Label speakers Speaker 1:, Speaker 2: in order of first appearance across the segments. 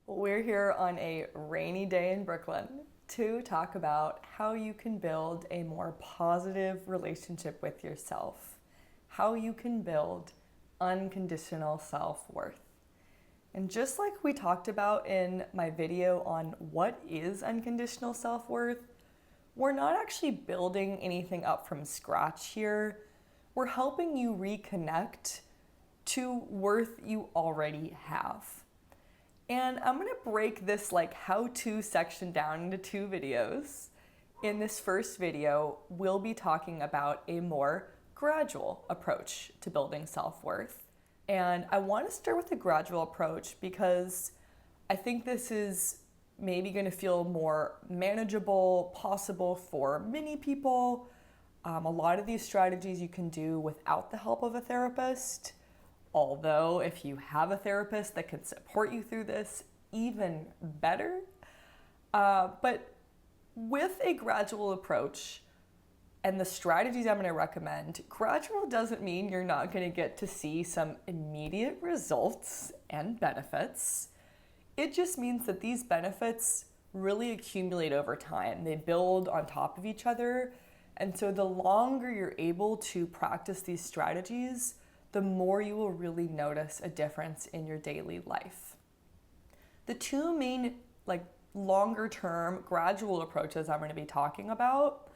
Speaker 1: We're here on a rainy day in Brooklyn to talk about how you can build a more positive relationship with yourself, how you can build unconditional self-worth. And just like we talked about in my video on what is unconditional self-worth, we're not actually building anything up from scratch here. We're helping you reconnect to worth you already have. And I'm gonna break this how-to section down into two videos. In this first video, we'll be talking about a more gradual approach to building self-worth. And I wanna start with the gradual approach because I think this is maybe gonna feel more manageable, possible for many people. A lot of these strategies you can do without the help of a therapist. Although if you have a therapist that can support you through this, even better. But with a gradual approach and the strategies I'm going to recommend, gradual doesn't mean you're not going to get to see some immediate results and benefits. It just means that these benefits really accumulate over time. They build on top of each other. And so the longer you're able to practice these strategies, the more you will really notice a difference in your daily life. The two main longer term gradual approaches I'm going to be talking about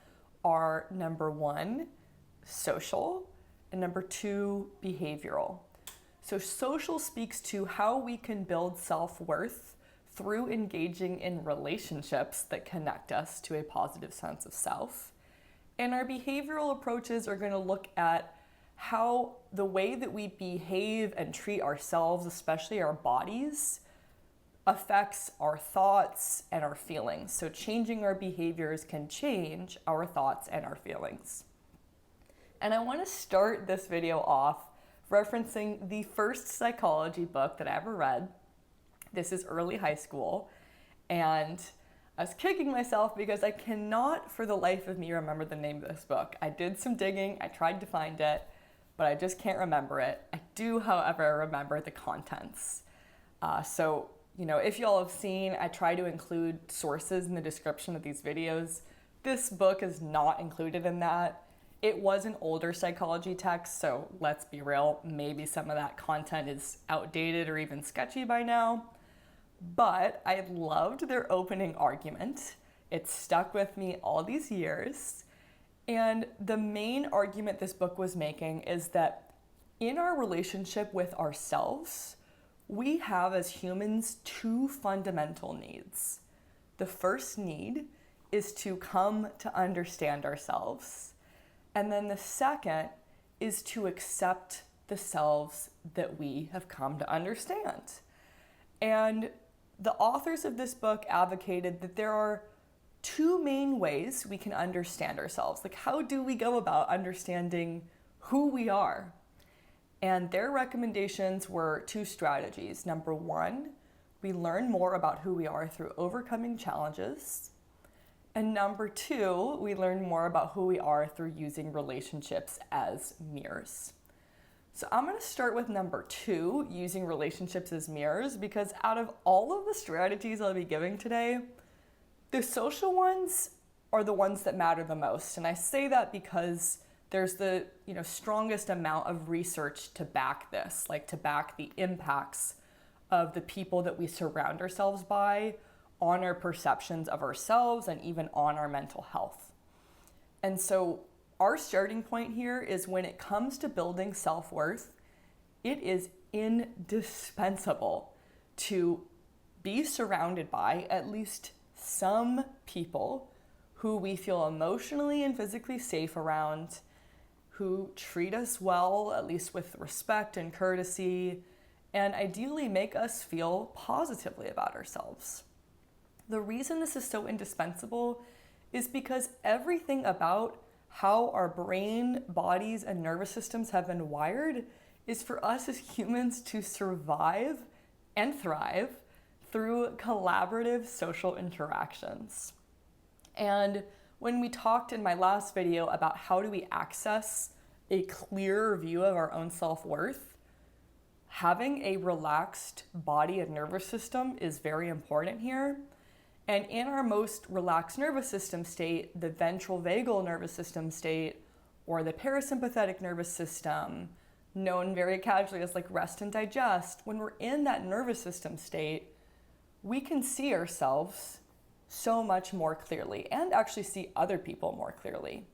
Speaker 1: are number one, social, and number two, behavioral. So social speaks to how we can build self-worth through engaging in relationships that connect us to a positive sense of self. And our behavioral approaches are going to look at how the way that we behave and treat ourselves, especially our bodies, affects our thoughts and our feelings. So changing our behaviors can change our thoughts and our feelings. And I want to start this video off referencing the first psychology book that I ever read. This is early high school, and I was kicking myself because I cannot for the life of me remember the name of this book. I did some digging, I tried to find it, but I just can't remember it. I do, however, remember the contents. So, if y'all have seen, I try to include sources in the description of these videos. This book is not included in that. It was an older psychology text, so let's be real, maybe some of that content is outdated or even sketchy by now. But I loved their opening argument. It stuck with me all these years. And the main argument this book was making is that in our relationship with ourselves, we have as humans two fundamental needs. The first need is to come to understand ourselves. And then the second is to accept the selves that we have come to understand. And the authors of this book advocated that there are two main ways we can understand ourselves. How do we go about understanding who we are? And their recommendations were two strategies. Number one, we learn more about who we are through overcoming challenges. And number two, we learn more about who we are through using relationships as mirrors. So I'm going to start with number two, using relationships as mirrors, because out of all of the strategies I'll be giving today, the social ones are the ones that matter the most. And I say that because there's the strongest amount of research to back this, to back the impacts of the people that we surround ourselves by on our perceptions of ourselves and even on our mental health. And so our starting point here is when it comes to building self-worth, it is indispensable to be surrounded by at least some people who we feel emotionally and physically safe around, who treat us well, at least with respect and courtesy, and ideally make us feel positively about ourselves. The reason this is so indispensable is because everything about how our brain, bodies, and nervous systems have been wired is for us as humans to survive and thrive through collaborative social interactions. And when we talked in my last video about how do we access a clearer view of our own self-worth, having a relaxed body and nervous system is very important here. And in our most relaxed nervous system state, the ventral vagal nervous system state, or the parasympathetic nervous system, known very casually as like rest and digest, when we're in that nervous system state, we can see ourselves so much more clearly and actually see other people more clearly.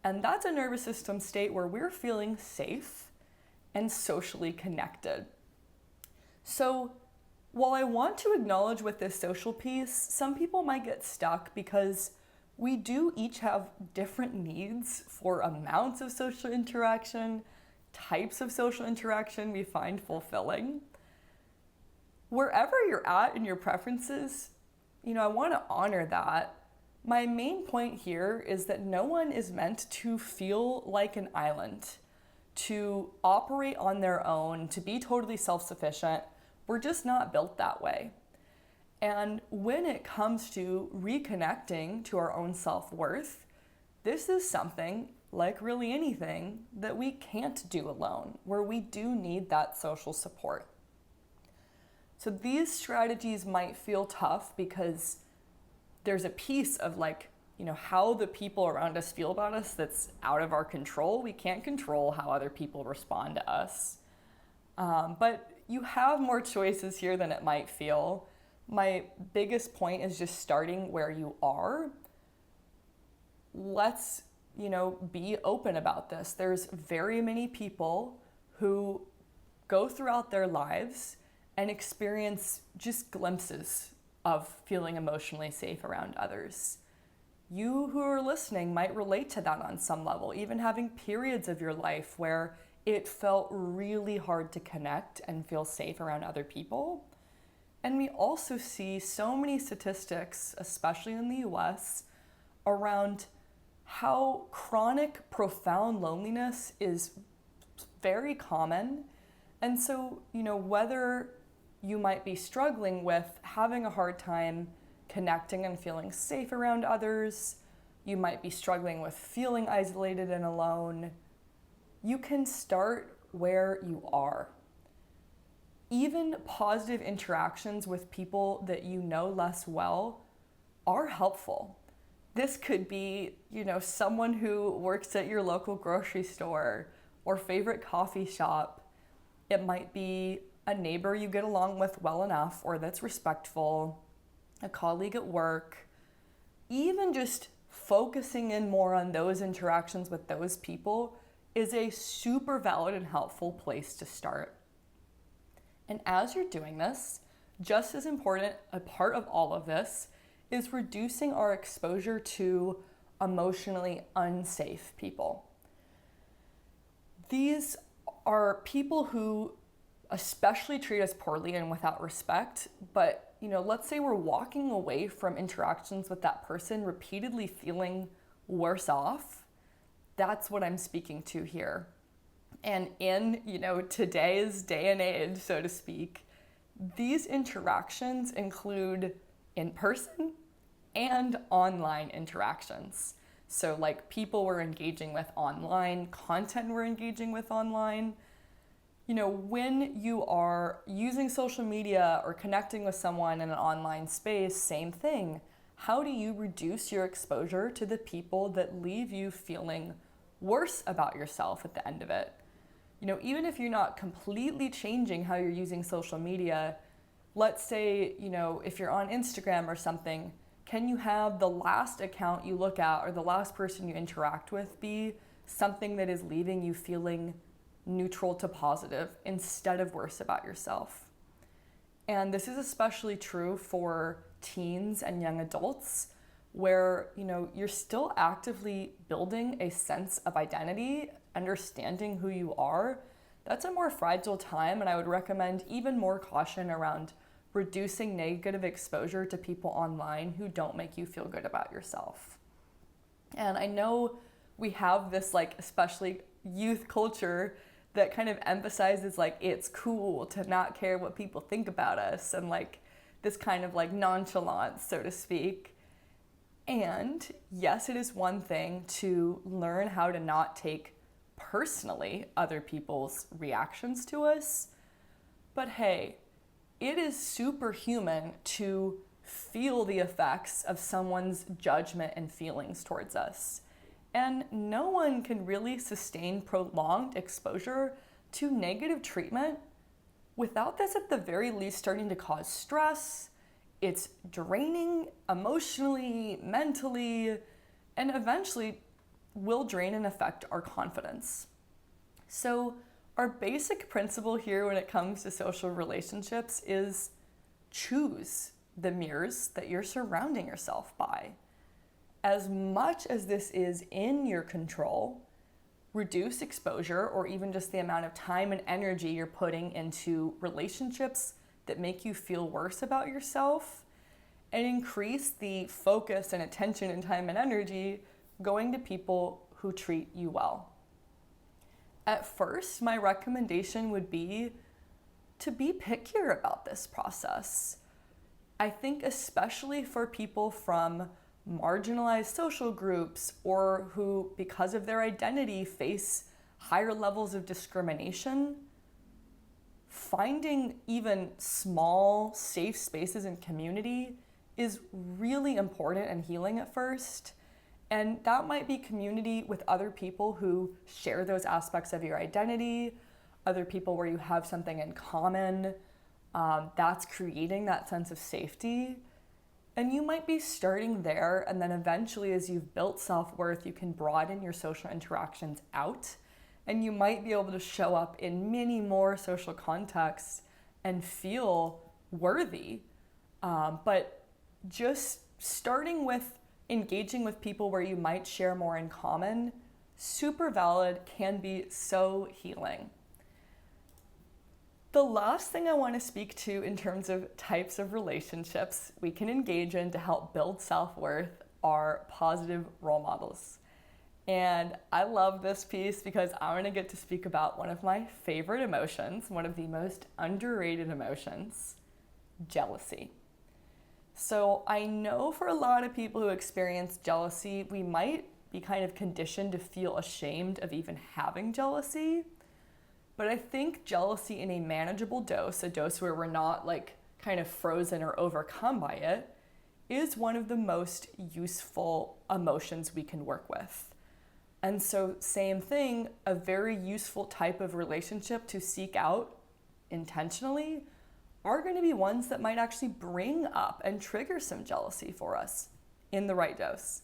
Speaker 1: And that's a nervous system state where we're feeling safe and socially connected. So while I want to acknowledge with this social piece, some people might get stuck because we do each have different needs for amounts of social interaction, types of social interaction we find fulfilling. Wherever you're at in your preferences, I want to honor that. My main point here is that no one is meant to feel like an island, to operate on their own, to be totally self-sufficient. We're just not built that way. And when it comes to reconnecting to our own self-worth, this is something, like really anything, that we can't do alone, where we do need that social support. So these strategies might feel tough because there's a piece of how the people around us feel about us that's out of our control. We can't control how other people respond to us. But you have more choices here than it might feel. My biggest point is just starting where you are. Let's, be open about this. There's very many people who go throughout their lives and experience just glimpses of feeling emotionally safe around others. You who are listening might relate to that on some level, even having periods of your life where it felt really hard to connect and feel safe around other people. And we also see so many statistics, especially in the US, around how chronic, profound loneliness is very common. And so, whether you might be struggling with having a hard time connecting and feeling safe around others, you might be struggling with feeling isolated and alone, you can start where you are. Even positive interactions with people that you know less well are helpful. This could be, someone who works at your local grocery store or favorite coffee shop. It might be a neighbor you get along with well enough or that's respectful, a colleague at work. Even just focusing in more on those interactions with those people is a super valid and helpful place to start. And as you're doing this, just as important, a part of all of this is reducing our exposure to emotionally unsafe people. These are people who especially treat us poorly and without respect, but let's say we're walking away from interactions with that person repeatedly feeling worse off. That's what I'm speaking to here. And in, today's day and age, so to speak, these interactions include in-person and online interactions. So people we're engaging with online, content we're engaging with online. When you are using social media or connecting with someone in an online space, same thing. How do you reduce your exposure to the people that leave you feeling worse about yourself at the end of it? Even if you're not completely changing how you're using social media, let's say, if you're on Instagram or something, can you have the last account you look at or the last person you interact with be something that is leaving you feeling neutral to positive instead of worse about yourself? And this is especially true for teens and young adults where, you're still actively building a sense of identity, understanding who you are. That's a more fragile time, and I would recommend even more caution around reducing negative exposure to people online who don't make you feel good about yourself. And I know we have this especially youth culture that kind of emphasizes it's cool to not care what people think about us and this kind of nonchalance, so to speak. And yes, it is one thing to learn how to not take personally other people's reactions to us, But hey, it is superhuman to feel the effects of someone's judgment and feelings towards us. And no one can really sustain prolonged exposure to negative treatment without this at the very least starting to cause stress. It's draining emotionally, mentally, and eventually will drain and affect our confidence. So our basic principle here when it comes to social relationships is choose the mirrors that you're surrounding yourself by. As much as this is in your control, reduce exposure or even just the amount of time and energy you're putting into relationships that make you feel worse about yourself, and increase the focus and attention and time and energy going to people who treat you well. At first, my recommendation would be to be pickier about this process. I think especially for people from marginalized social groups or who, because of their identity, face higher levels of discrimination, finding even small, safe spaces in community is really important and healing at first. And that might be community with other people who share those aspects of your identity, other people where you have something in common. That's creating that sense of safety. And you might be starting there, and then eventually as you've built self-worth, you can broaden your social interactions out, and you might be able to show up in many more social contexts and feel worthy. But just starting with engaging with people where you might share more in common, super valid, can be so healing. The last thing I want to speak to in terms of types of relationships we can engage in to help build self-worth are positive role models. And I love this piece because I'm going to get to speak about one of my favorite emotions, one of the most underrated emotions, jealousy. So I know for a lot of people who experience jealousy, we might be kind of conditioned to feel ashamed of even having jealousy. But I think jealousy in a manageable dose, a dose where we're not like kind of frozen or overcome by it, is one of the most useful emotions we can work with. And so same thing, a very useful type of relationship to seek out intentionally are going to be ones that might actually bring up and trigger some jealousy for us in the right dose.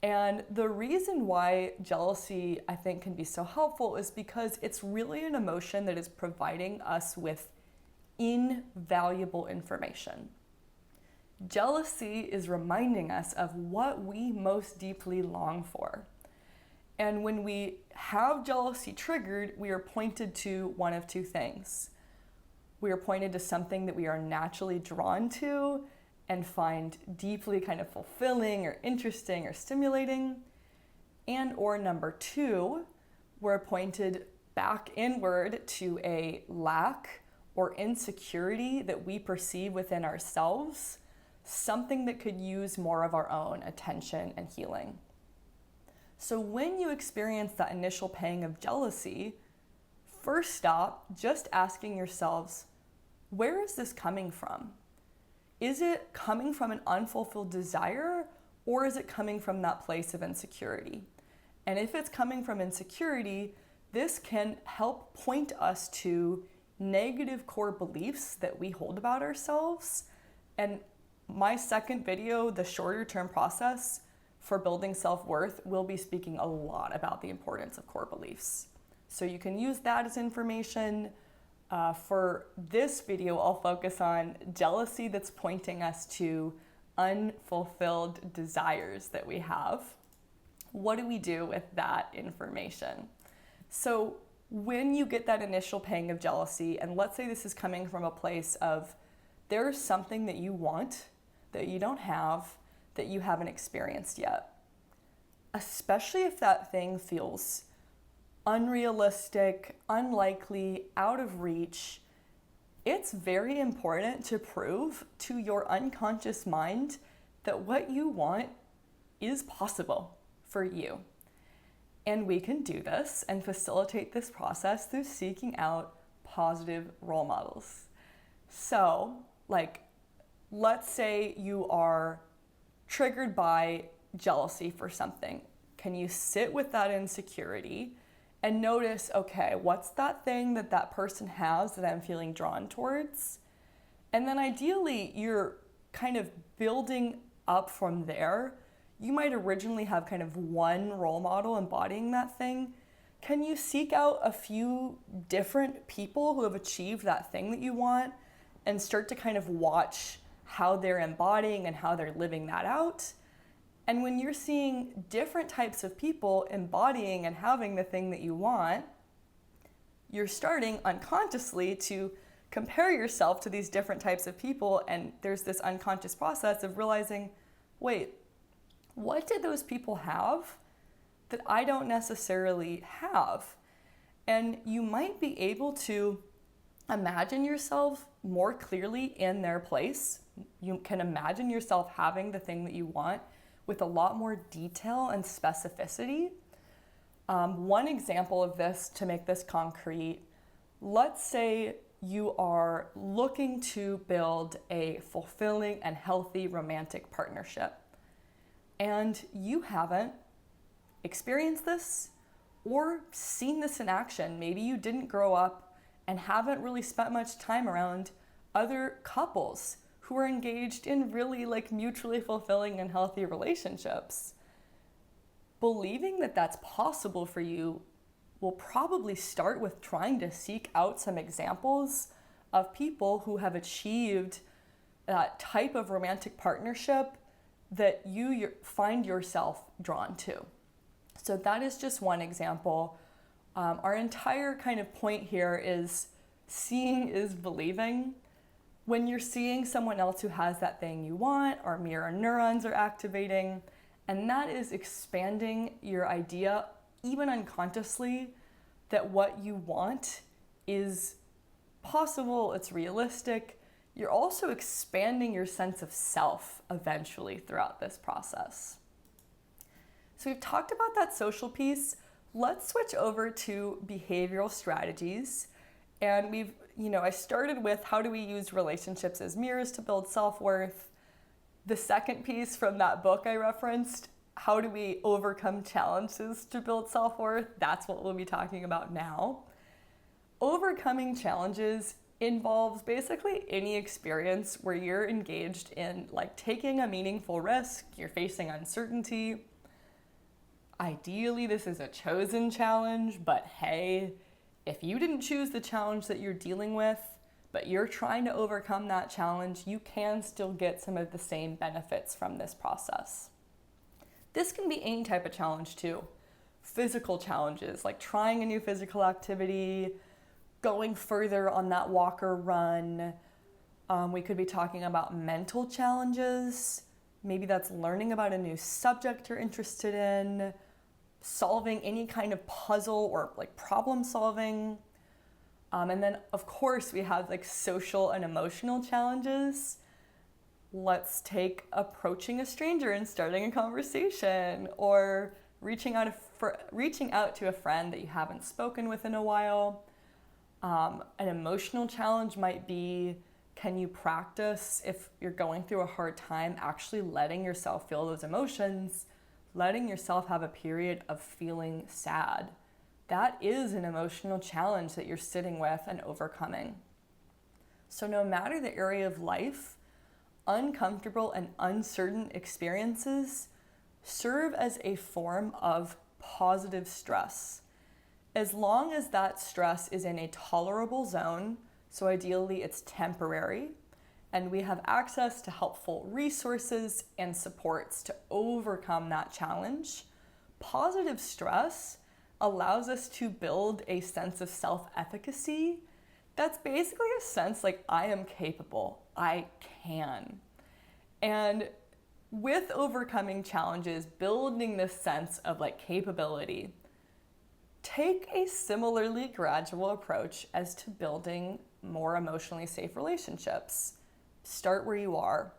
Speaker 1: And the reason why jealousy, I think, can be so helpful is because it's really an emotion that is providing us with invaluable information. Jealousy is reminding us of what we most deeply long for. And when we have jealousy triggered, we are pointed to one of two things. We are pointed to something that we are naturally drawn to and find deeply kind of fulfilling or interesting or stimulating. And or number two, we're pointed back inward to a lack or insecurity that we perceive within ourselves, something that could use more of our own attention and healing. So when you experience that initial pang of jealousy, first stop just asking yourselves, where is this coming from? Is it coming from an unfulfilled desire, or is it coming from that place of insecurity? And if it's coming from insecurity, this can help point us to negative core beliefs that we hold about ourselves. And my second video, the shorter term process for building self-worth, will be speaking a lot about the importance of core beliefs. So you can use that as information. For this video, I'll focus on jealousy that's pointing us to unfulfilled desires that we have. What do we do with that information? So when you get that initial pang of jealousy, and let's say this is coming from a place of there's something that you want that you don't have, that you haven't experienced yet, especially if that thing feels unrealistic, unlikely, out of reach, it's very important to prove to your unconscious mind that what you want is possible for you. And we can do this and facilitate this process through seeking out positive role models. So, like, let's say you are triggered by jealousy for something. Can you sit with that insecurity and notice, okay, what's that thing that that person has that I'm feeling drawn towards? And then ideally, you're kind of building up from there. You might originally have kind of one role model embodying that thing. Can you seek out a few different people who have achieved that thing that you want and start to kind of watch how they're embodying and how they're living that out? And when you're seeing different types of people embodying and having the thing that you want, you're starting unconsciously to compare yourself to these different types of people. And there's this unconscious process of realizing, wait, what did those people have that I don't necessarily have? And you might be able to imagine yourself more clearly in their place. You can imagine yourself having the thing that you want with a lot more detail and specificity. One example of this, to make this concrete, let's say you are looking to build a fulfilling and healthy romantic partnership, and you haven't experienced this or seen this in action. Maybe you didn't grow up and haven't really spent much time around other couples who are engaged in really like mutually fulfilling and healthy relationships. Believing that that's possible for you will probably start with trying to seek out some examples of people who have achieved that type of romantic partnership that you find yourself drawn to. So that is just one example. Our entire kind of point here is seeing is believing. When you're seeing someone else who has that thing you want, our mirror neurons are activating, and that is expanding your idea, even unconsciously, that what you want is possible, it's realistic. You're also expanding your sense of self eventually throughout this process. So we've talked about that social piece. Let's switch over to behavioral strategies. And I started with how do we use relationships as mirrors to build self-worth. The second piece from that book I referenced, how do we overcome challenges to build self-worth? That's what we'll be talking about now. Overcoming challenges involves basically any experience where you're engaged in like taking a meaningful risk, you're facing uncertainty. Ideally, this is a chosen challenge, but hey, if you didn't choose the challenge that you're dealing with, but you're trying to overcome that challenge, you can still get some of the same benefits from this process. This can be any type of challenge too. Physical challenges, like trying a new physical activity, going further on that walk or run. We could be talking about mental challenges. Maybe that's learning about a new subject you're interested in, solving any kind of puzzle or like problem solving. And then of course we have like social and emotional challenges. Let's take approaching a stranger and starting a conversation, or reaching out to a friend that you haven't spoken with in a while. An emotional challenge might be, can you practice, if you're going through a hard time, actually letting yourself feel those emotions, letting yourself have a period of feeling sad. That is an emotional challenge that you're sitting with and overcoming. So no matter the area of life, uncomfortable and uncertain experiences serve as a form of positive stress. As long as that stress is in a tolerable zone, so ideally it's temporary, and we have access to helpful resources and supports to overcome that challenge, positive stress allows us to build a sense of self-efficacy. That's basically a sense like, I am capable, I can. And with overcoming challenges, building this sense of like capability, take a similarly gradual approach as to building more emotionally safe relationships. Start where you are.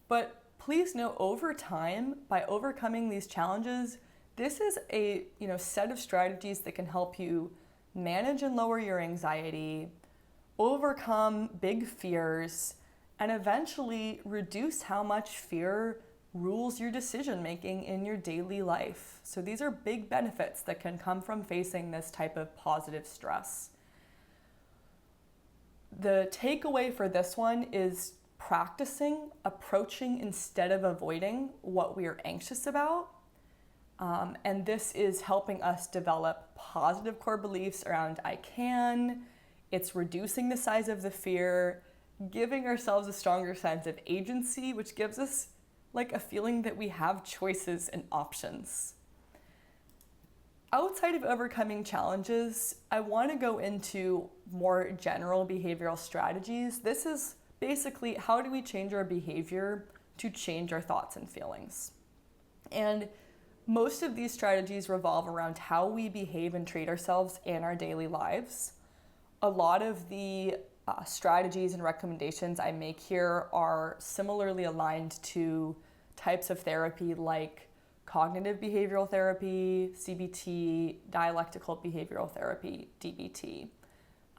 Speaker 1: But please know, over time, by overcoming these challenges, this is a set of strategies that can help you manage and lower your anxiety, overcome big fears, and eventually reduce how much fear rules your decision making in your daily life. So these are big benefits that can come from facing this type of positive stress. The takeaway for this one is practicing approaching instead of avoiding what we are anxious about. And this is helping us develop positive core beliefs around I can. It's reducing the size of the fear, giving ourselves a stronger sense of agency, which gives us like a feeling that we have choices and options. Outside of overcoming challenges, I want to go into more general behavioral strategies. This is basically how do we change our behavior to change our thoughts and feelings. And most of these strategies revolve around how we behave and treat ourselves in our daily lives. A lot of the strategies and recommendations I make here are similarly aligned to types of therapy like cognitive behavioral therapy, CBT, dialectical behavioral therapy, DBT.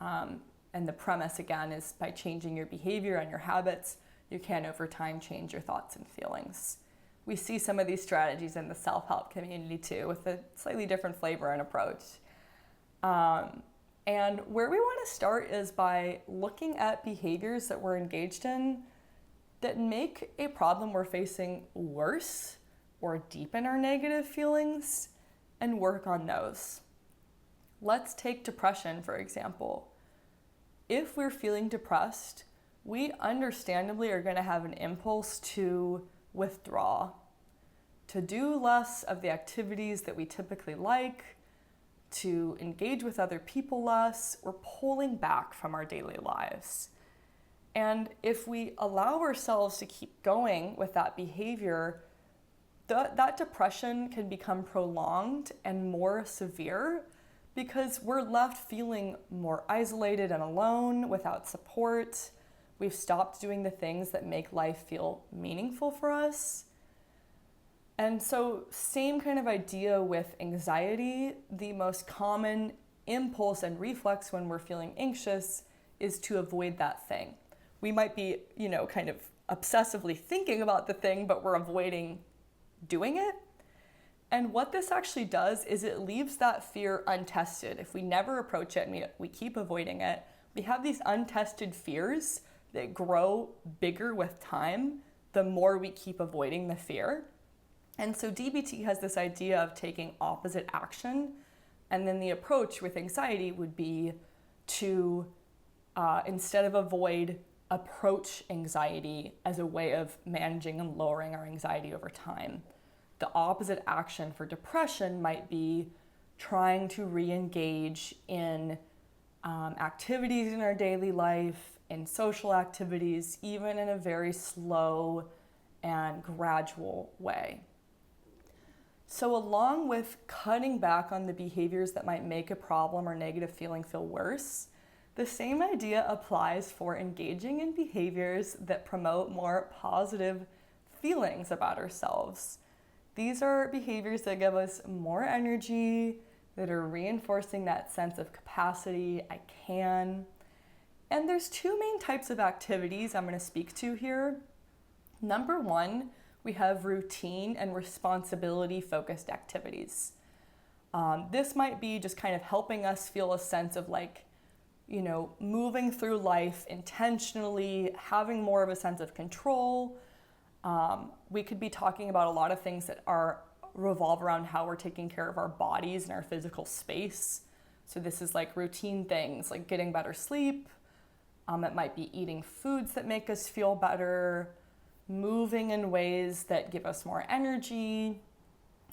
Speaker 1: And the premise, again, is by changing your behavior and your habits, you can over time change your thoughts and feelings. We see some of these strategies in the self-help community too, with a slightly different flavor and approach. And where we want to start is by looking at behaviors that we're engaged in that make a problem we're facing worse or deepen our negative feelings and work on those. Let's take depression, for example. If we're feeling depressed, we understandably are going to have an impulse to withdraw, to do less of the activities that we typically like, to engage with other people less. We're pulling back from our daily lives. And if we allow ourselves to keep going with that behavior, that depression can become prolonged and more severe because we're left feeling more isolated and alone without support. We've stopped doing the things that make life feel meaningful for us. And so same kind of idea with anxiety. The most common impulse and reflex when we're feeling anxious is to avoid that thing. We might be, kind of obsessively thinking about the thing, but we're avoiding doing it. And what this actually does is it leaves that fear untested. If we never approach it and we keep avoiding it, we have these untested fears that grow bigger with time the more we keep avoiding the fear. And so DBT has this idea of taking opposite action. And then the approach with anxiety would be to, instead of avoid, approach anxiety as a way of managing and lowering our anxiety over time. The opposite action for depression might be trying to re-engage in activities in our daily life, in social activities, even in a very slow and gradual way. So along with cutting back on the behaviors that might make a problem or negative feeling feel worse, the same idea applies for engaging in behaviors that promote more positive feelings about ourselves. These are behaviors that give us more energy, that are reinforcing that sense of capacity, I can. And there's two main types of activities I'm going to speak to here. Number one, we have routine and responsibility-focused activities. This might be just kind of helping us feel a sense of moving through life intentionally, having more of a sense of control. We could be talking about a lot of things that revolve around how we're taking care of our bodies and our physical space. So this is like routine things like getting better sleep. It might be eating foods that make us feel better, moving in ways that give us more energy.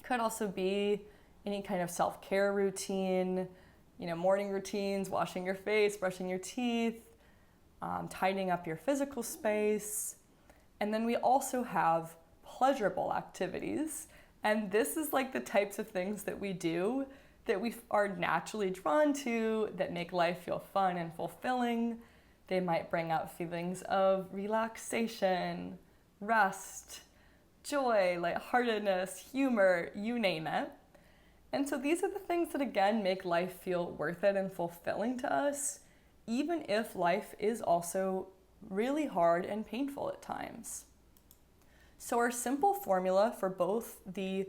Speaker 1: Could also be any kind of self-care routine, morning routines, washing your face, brushing your teeth, tidying up your physical space. And then we also have pleasurable activities. And this is like the types of things that we do that we are naturally drawn to, that make life feel fun and fulfilling. They might bring out feelings of relaxation, rest, joy, lightheartedness, humor, you name it. And so these are the things that, again, make life feel worth it and fulfilling to us. even if life is also really hard and painful at times. So our simple formula for both the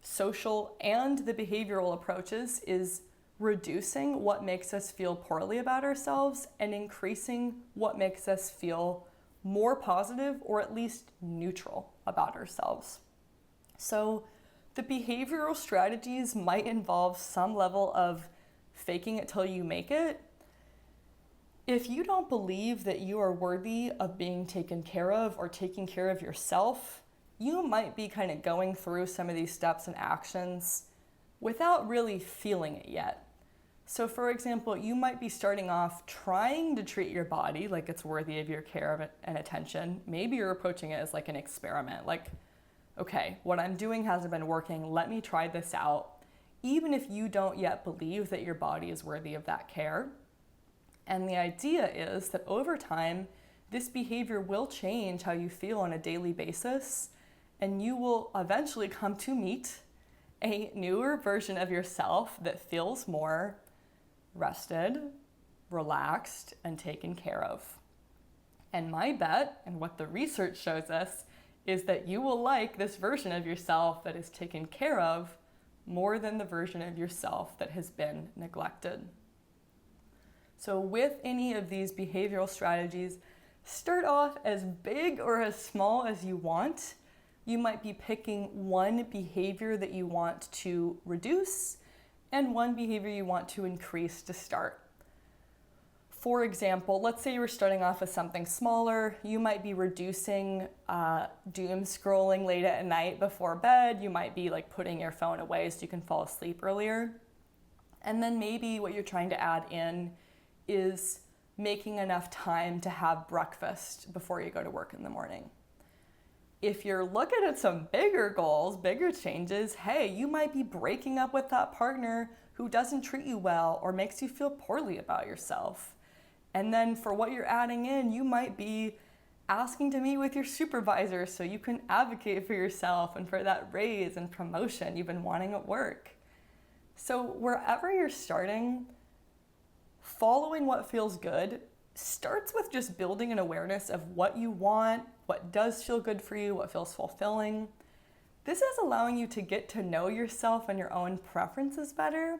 Speaker 1: social and the behavioral approaches is reducing what makes us feel poorly about ourselves and increasing what makes us feel more positive or at least neutral about ourselves. So the behavioral strategies might involve some level of faking it till you make it. If you don't believe that you are worthy of being taken care of or taking care of yourself, you might be kind of going through some of these steps and actions without really feeling it yet. So for example, you might be starting off trying to treat your body like it's worthy of your care and attention. Maybe you're approaching it as like an experiment, like, okay, what I'm doing hasn't been working, let me try this out, even if you don't yet believe that your body is worthy of that care. And the idea is that over time, this behavior will change how you feel on a daily basis, and you will eventually come to meet a newer version of yourself that feels more rested, relaxed, and taken care of. And my bet, and what the research shows us, is that you will like this version of yourself that is taken care of more than the version of yourself that has been neglected. So with any of these behavioral strategies, start off as big or as small as you want. You might be picking one behavior that you want to reduce and one behavior you want to increase to start. For example, let's say you were starting off with something smaller. You might be reducing doom scrolling late at night before bed. You might be like putting your phone away so you can fall asleep earlier. And then maybe what you're trying to add in is making enough time to have breakfast before you go to work in the morning. If you're looking at some bigger goals, bigger changes, hey, you might be breaking up with that partner who doesn't treat you well or makes you feel poorly about yourself. And then for what you're adding in, you might be asking to meet with your supervisor so you can advocate for yourself and for that raise and promotion you've been wanting at work. So wherever you're starting, following what feels good starts with just building an awareness of what you want, what does feel good for you, what feels fulfilling. This is allowing you to get to know yourself and your own preferences better.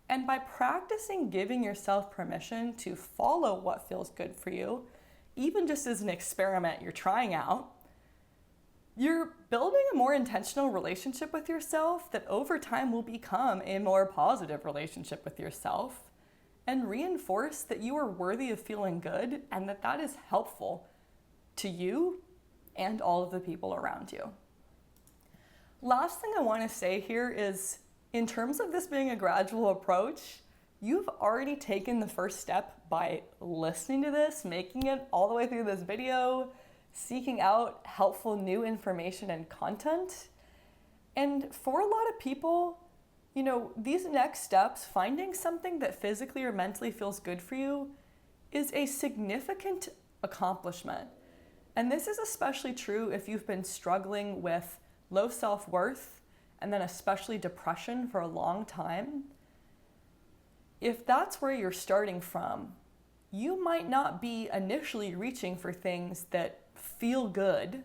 Speaker 1: And by practicing giving yourself permission to follow what feels good for you, even just as an experiment you're trying out, you're building a more intentional relationship with yourself that over time will become a more positive relationship with yourself and reinforce that you are worthy of feeling good and that that is helpful to you and all of the people around you. Last thing I want to say here is, in terms of this being a gradual approach, you've already taken the first step by listening to this, making it all the way through this video, seeking out helpful new information and content. And for a lot of people, these next steps, finding something that physically or mentally feels good for you, is a significant accomplishment. And this is especially true if you've been struggling with low self-worth and then especially depression for a long time. If that's where you're starting from, you might not be initially reaching for things that feel good,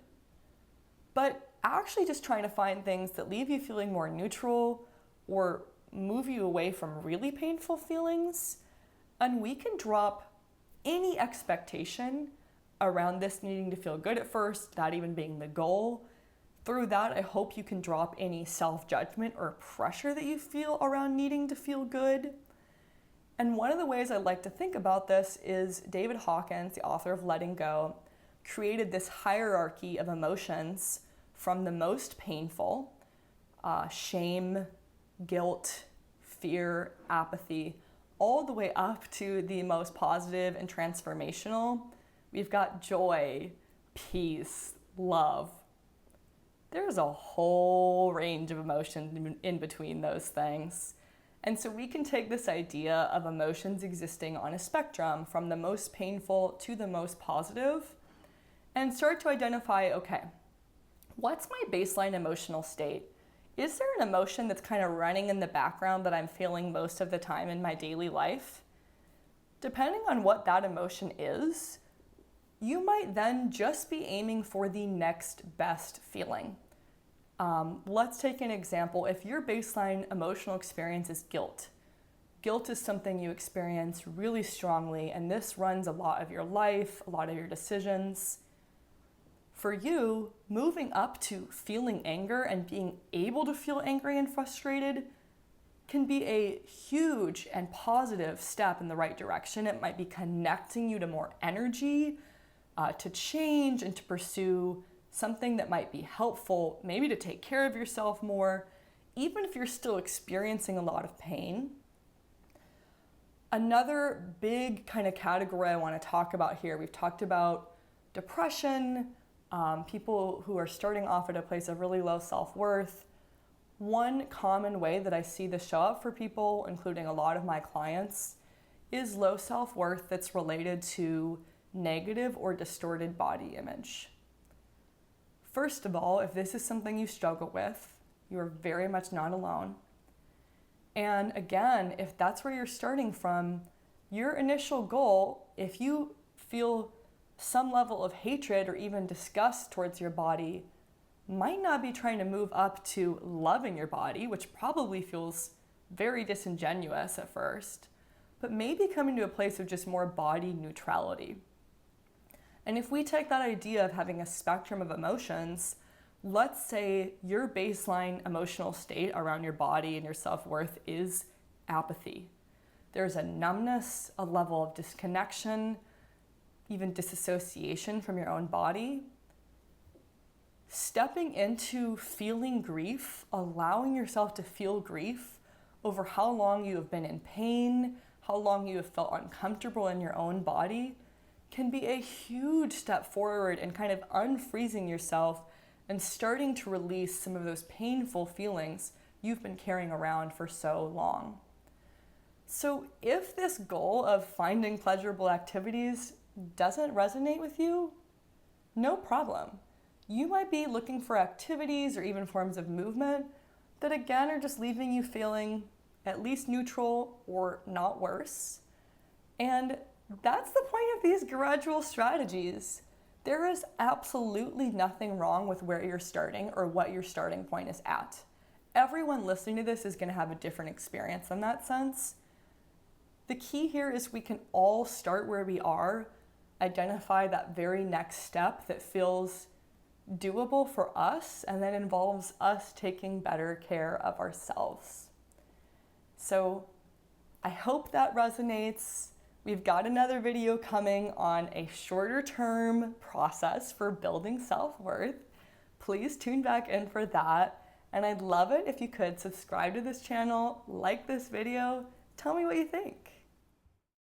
Speaker 1: but actually just trying to find things that leave you feeling more neutral or move you away from really painful feelings. And we can drop any expectation around this needing to feel good at first, that even being the goal. Through that, I hope you can drop any self-judgment or pressure that you feel around needing to feel good. And one of the ways I like to think about this is David Hawkins, the author of Letting Go, created this hierarchy of emotions from the most painful, shame, guilt, fear, apathy, all the way up to the most positive and transformational. We've got joy, peace, love. There's a whole range of emotions in between those things. And so we can take this idea of emotions existing on a spectrum from the most painful to the most positive and start to identify, okay, what's my baseline emotional state? Is there an emotion that's kind of running in the background that I'm feeling most of the time in my daily life? Depending on what that emotion is, you might then just be aiming for the next best feeling. Let's take an example. If your baseline emotional experience is guilt, guilt is something you experience really strongly, and this runs a lot of your life, a lot of your decisions. For you, moving up to feeling anger and being able to feel angry and frustrated can be a huge and positive step in the right direction. It might be connecting you to more energy, to change and to pursue something that might be helpful, maybe to take care of yourself more, even if you're still experiencing a lot of pain. Another big kind of category I want to talk about here, we've talked about depression, people who are starting off at a place of really low self-worth. One common way that I see this show up for people, including a lot of my clients, is low self-worth that's related to negative or distorted body image. First of all, if this is something you struggle with, you are very much not alone. And again, if that's where you're starting from, your initial goal, if you feel some level of hatred or even disgust towards your body, might not be trying to move up to loving your body, which probably feels very disingenuous at first, but maybe coming to a place of just more body neutrality. And if we take that idea of having a spectrum of emotions, let's say your baseline emotional state around your body and your self-worth is apathy. There's a numbness, a level of disconnection, even disassociation from your own body. Stepping into feeling grief, allowing yourself to feel grief over how long you have been in pain, how long you have felt uncomfortable in your own body, can be a huge step forward in kind of unfreezing yourself and starting to release some of those painful feelings you've been carrying around for so long. So if this goal of finding pleasurable activities doesn't resonate with you, no problem. You might be looking for activities or even forms of movement that again are just leaving you feeling at least neutral or not worse. And that's the point of these gradual strategies. There is absolutely nothing wrong with where you're starting or what your starting point is at. Everyone listening to this is going to have a different experience in that sense. The key here is we can all start where we are, identify that very next step that feels doable for us and then involves us taking better care of ourselves. So I hope that resonates. We've got another video coming on a shorter term process for building self-worth. Please tune back in for that. And I'd love it if you could subscribe to this channel, like this video, tell me what you think.